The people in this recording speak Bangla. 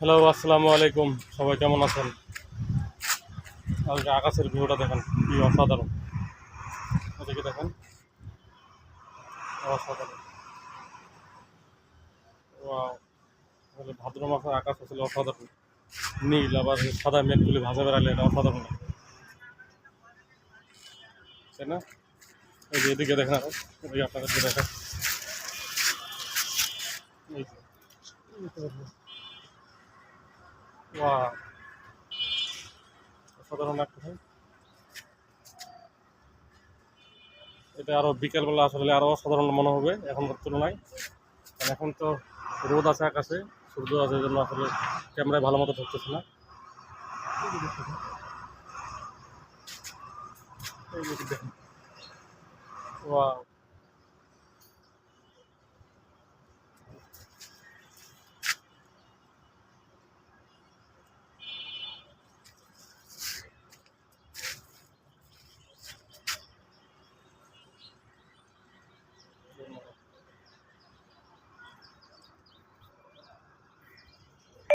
হ্যালো, আসসালামু আলাইকুম। সবাই কেমন আছেন? আজকে আকাশের ভিউটা দেখেন, কি অসাধারণ। ওদিকে দেখেন, অসাধারণ। ওয়াও! আসলে ভাদ্র মাসের আকাশ আসলে অসাধারণ। নীল আবার সাদা মেঘগুলি ভাসে বেড়ালে এটা অসাধারণ লাগে, তাই না? এই যে এদিকে দেখেন, আরো এদিকে আপনাদেরকে দেখেন। এই যে, ওয়াও! অসাধারণ লাগতেছে। এটা আরো বিকেলবেলা আসলে আরো অসাধারণ মনে হবে এখনকার তুলনায়। কারণ এখন তো রোদ আছে আকাশে, সূর্য আছে, এই জন্য আসলে ক্যামেরায় ভালো মতো ধরতেছে না। এই যে দেখেন, ওয়াও!